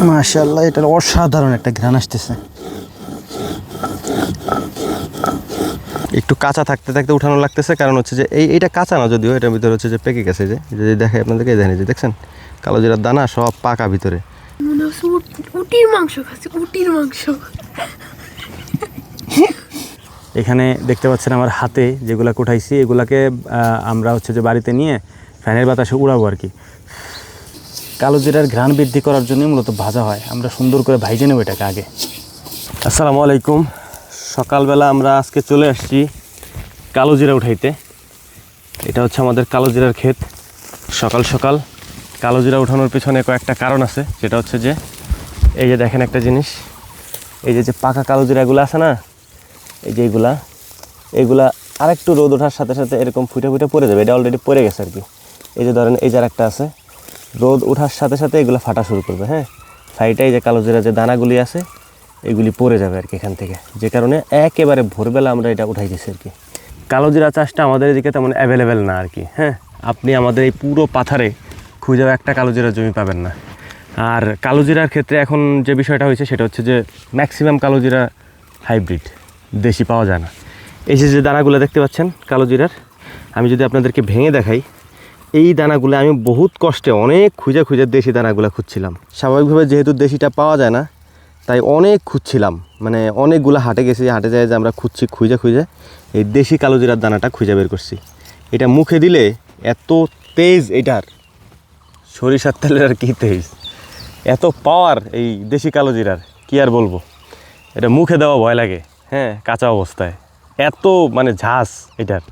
মাশাআল্লাহ, এটা অসাধারণ একটা ঘ্রাণ আসতেছে। একটু কাঁচা থাকতে থাকতে উঠানো লাগতেছে, কারণ হচ্ছে যে এইটা কাঁচা না, যদিও এটার ভিতরে হচ্ছে যে পেকে গেছে। যে দেখে আপনাদেরকে, দেখেন যে দেখছেন কালো জিরার দানা সব পাকা ভিতরে। মনে হচ্ছে উটির মাংস খাচ্ছি, উটির মাংস। এখানে দেখতে পাচ্ছেন আমার হাতে যেগুলা উঠাইছি, এগুলাকে আমরা হচ্ছে যে বাড়িতে নিয়ে ফ্যানের বাতাসে উড়াবো আর কি। কালো জিরার ঘ্রাণ বৃদ্ধি করার জন্যই মূলত ভাজা হয়। আমরা সুন্দর করে ভাইজে নেব এটাকে আগে। আসসালামু আলাইকুম। সকালবেলা আমরা আজকে চলে আসছি কালো জিরা উঠাইতে। এটা হচ্ছে আমাদের কালো জিরার ক্ষেত। সকাল সকাল কালো জিরা উঠানোর পেছনে কয়েকটা কারণ আছে। সেটা হচ্ছে যে এই যে দেখেন একটা জিনিস, এই যে পাকা কালো জিরাগুলো আছে না, এই যে এইগুলা আরেকটু রোদ ওঠার সাথে সাথে এরকম ফুটে ফুটে পড়ে যাবে। এটা অলরেডি পড়ে গেছে আর কি। এই যে ধরেন এই যে একটা আছে, রোদ ওঠার সাথে সাথে এগুলো ফাটা শুরু করবে। হ্যাঁ, সাইডে এই যে কালো জিরা যে দানাগুলি আছে এগুলি পড়ে যাবে আর কি এখান থেকে, যে কারণে একেবারে ভোরবেলা আমরা এটা উঠাই দিচ্ছি আর কি। কালো জিরা চাষটা আমাদের এদিকে তেমন অ্যাভেলেবেল না আর কি। হ্যাঁ, আপনি আমাদের এই পুরো পাথারে খুঁজেও একটা কালো জিরার জমি পাবেন না। আর কালো জিরার ক্ষেত্রে এখন যে বিষয়টা হয়েছে সেটা হচ্ছে যে ম্যাক্সিমাম কালো জিরা হাইব্রিড, দেশি পাওয়া যায় না। এই যে দানাগুলো দেখতে পাচ্ছেন কালো জিরার, আমি যদি আপনাদেরকে ভেঙে দেখাই, এই দানাগুলো আমি বহুত কষ্টে অনেক খুঁজে খুঁজে দেশি দানাগুলো খুঁজছিলাম। স্বাভাবিকভাবে যেহেতু দেশিটা পাওয়া যায় না, তাই অনেক খুঁজছিলাম, মানে অনেকগুলো হাটে গেছি, হাটে যায় যে আমরা খুঁজে খুঁজে এই দেশি কালো জিরার দানাটা খুঁজে বের করছি। এটা মুখে দিলে এত তেজ, এটার সরিষার তেলের আর কি তেজ, এত পাওয়ার এই দেশি কালো জিরার, কি আর বলবো। এটা মুখে দেওয়া ভয় লাগে। হ্যাঁ, কাঁচা অবস্থায় এত মানে ঝাঁস এটার।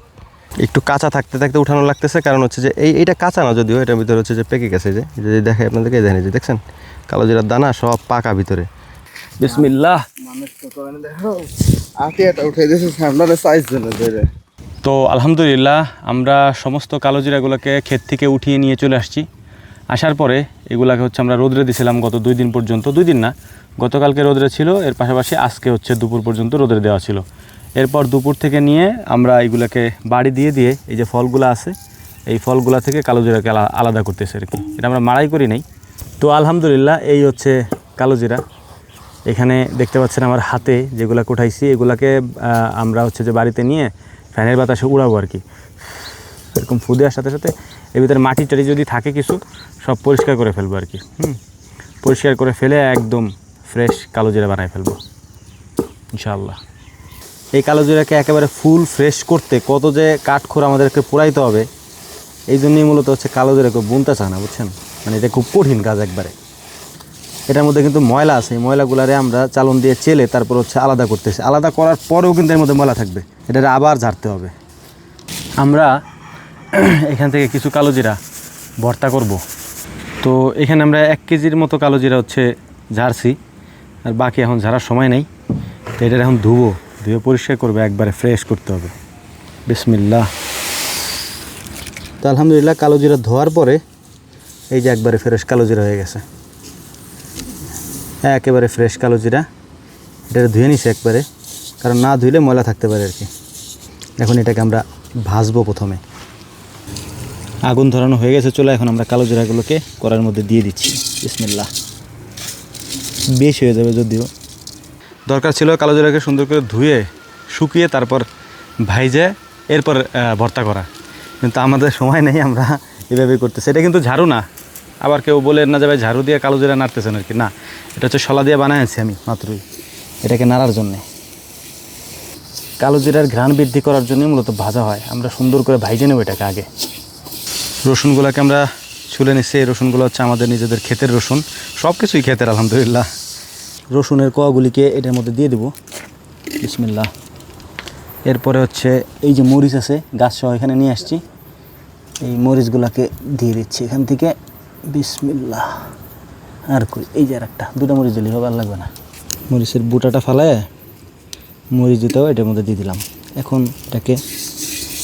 একটু কাঁচা থাকতে থাকতে উঠানো লাগতেছে, কারণ হচ্ছে যে এইটা কাঁচা না, যদিও এটার ভিতরে হচ্ছে যে পেকে গেছে। যে দেখে আপনাদেরকে, দেখেন যে দেখছেন কালো জিরার দানা সব পাকা ভিতরে। বিসমিল্লাহ। তো আলহামদুলিল্লাহ আমরা সমস্ত কালো জিরাগুলোকে ক্ষেত থেকে উঠিয়ে নিয়ে চলে আসছি। আসার পরে এগুলাকে হচ্ছে আমরা রোদরে দিয়েছিলাম গত 2 দিন পর্যন্ত। 2 দিন না, গতকালকে রোদরে ছিল, এর পাশাপাশি আজকে হচ্ছে দুপুর পর্যন্ত রোদরে দেওয়া ছিল। এরপর দুপুর থেকে নিয়ে আমরা এইগুলাকে বাড়ি দিয়ে এই যে ফলগুলো আছে, এই ফলগুলা থেকে কালো জিরাকে আলাদা করতেছে আর কি। এটা আমরা মাড়াই করি নাই। তো আলহামদুলিল্লাহ এই হচ্ছে কালো জিরা। এখানে দেখতে পাচ্ছেন আমার হাতে যেগুলো উঠাইছি, এগুলাকে আমরা হচ্ছে যে বাড়িতে নিয়ে ফ্যানের বাতাসে উড়াবো আর কি। এরকম ফু দেওয়ার সাথে সাথে এর ভিতরে মাটি টাটি যদি থাকে কিছু, সব পরিষ্কার করে ফেলবো আর কি। পরিষ্কার করে ফেলে একদম ফ্রেশ কালো জিরা বানাই ফেলবো ইনশাআল্লাহ। এই কালো জিরাকে একেবারে ফুল ফ্রেশ করতে কত যে কাঠখোর আমাদেরকে পোড়াইতে হবে, এই জন্যই মূলত হচ্ছে কালো জিরাকে বুনতে চায় না, বুঝছেন। মানে এটা খুব কঠিন কাজ একবারে। এটার মধ্যে কিন্তু ময়লা আছে, এই ময়লাগুলারে আমরা চালন দিয়ে চেলে তারপর হচ্ছে আলাদা করতেছি। আলাদা করার পরেও কিন্তু এর মধ্যে ময়লা থাকবে, এটা আবার ঝাড়তে হবে। আমরা এখান থেকে কিছু কালো জিরা ভর্তা করব। তো এখানে আমরা 1 কেজির মতো কালো জিরা হচ্ছে ঝাড়ছি, আর বাকি এখন ঝাড়ার সময় নেই। তো এটা এখন ধুয়ে পরিষ্কার করবে, একবারে ফ্রেশ করতে হবে। বিসমিল্লাহ। তো আলহামদুলিল্লাহ কালো জিরা ধোয়ার পরে এই যে একবারে ফ্রেশ কালো জিরা হয়ে গেছে, একেবারে ফ্রেশ কালো জিরা। এটা ধুয়ে নিছি একবারে, কারণ না ধুইলে ময়লা থাকতে পারে আর কি। এখন এটাকে আমরা ভাজবো। প্রথমে আগুন ধরানো হয়ে গেছে চলে, এখন আমরা কালো জিরাগুলোকে কড়াইয়ের মধ্যে দিয়ে দিচ্ছি। বিসমিল্লাহ। বেশি হয়ে যাবে, যদিও দরকার ছিল কালো জিরাকে সুন্দর করে ধুয়ে শুকিয়ে তারপর ভাইজে এরপর ভর্তা করা, কিন্তু আমাদের সময় নেই, আমরা এভাবেই করতেছি। এটা কিন্তু ঝাড়ু না, আবার কেউ বলে না যাবে ঝাড়ু দিয়ে কালো জিরা নাড়তেছেন আর কি। না, এটা হচ্ছে শলা দিয়ে বানাইছি আমি মাত্রই, এটাকে নাড়ার জন্যে। কালো জিরার ঘ্রাণ বৃদ্ধি করার জন্যই মূলত ভাজা হয়। আমরা সুন্দর করে ভাইজে নেব এটাকে আগে। রসুনগুলোকে আমরা ছুলে নিচ্ছি। এই রসুনগুলো হচ্ছে আমাদের নিজেদের ক্ষেতের রসুন, সব কিছুই ক্ষেতের আলহামদুলিল্লাহ। রসুনের কোয়াগুলিকে এটার মধ্যে দিয়ে দেবো। বিসমিল্লাহ। এরপরে হচ্ছে এই যে মরিচ আছে গাছ সহ এখানে নিয়ে আসছি, এই মরিচগুলোকে দিয়ে দিচ্ছি এখান থেকে। বিসমিল্লাহ। আর কই, এই যে আর একটা 2টা মরিচ দিলেই হবে, আর লাগবে না। মরিচের বুটাটা ফালায় মরিচ দিতেও এটার মধ্যে দিয়ে দিলাম। এখন এটাকে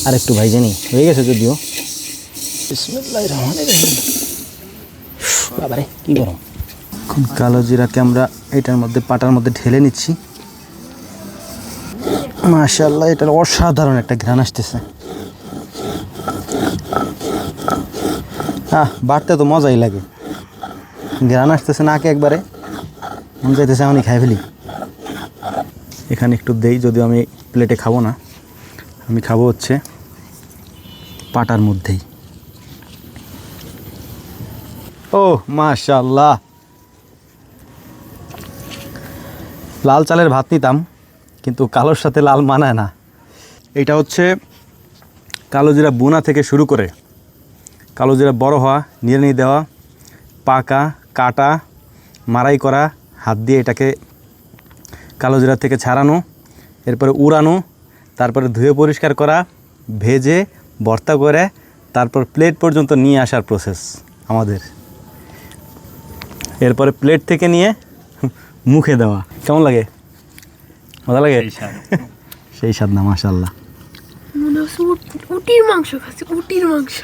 আরেকটু ভাইজে নিই, হয়ে গেছে যদিও। বিসমিল্লাহির রহমানির রহিম। বাবারে কি গরম। এখন কালো জিরাকে আমরা এটার মধ্যে পাটার মধ্যে ঢেলে নিচ্ছি। মাশাআল্লাহ, এটার অসাধারণ একটা ঘ্রাণ আসতেছে। বাড়তে তো মজাই লাগে, ঘ্রাণ আসতেছে নাকে একবারে। মন চাইতেছে আমি খাই ফেলি। এখানে একটু দেই, যদিও আমি প্লেটে খাবো না, আমি খাবো হচ্ছে পাটার মধ্যেই। ও মাশাআল্লাহ, লাল চালের ভাত নিতাম কিন্তু কালোর সাথে লাল মানায় না। এটা হচ্ছে কালো জিরা বোনা থেকে শুরু করে কালো জিরা বড় হওয়া, নিড়ানি দেওয়া, পাকা, কাটা, মারাই করা, হাত দিয়ে এটাকে কালো জিরা থেকে ছাড়ানো, এরপরে উড়ানো, তারপরে ধুয়ে পরিষ্কার করা, ভেজে ভর্তা করে তারপর প্লেট পর্যন্ত নিয়ে আসার প্রসেস আমাদের। এরপরে প্লেট থেকে নিয়ে মুখে দেওয়া। কেমন লাগে? মজা লাগে? সেই স্বাদ না, মাশাআল্লাহ। মনে হচ্ছে উটির মাংস খাচ্ছি, উটির মাংস।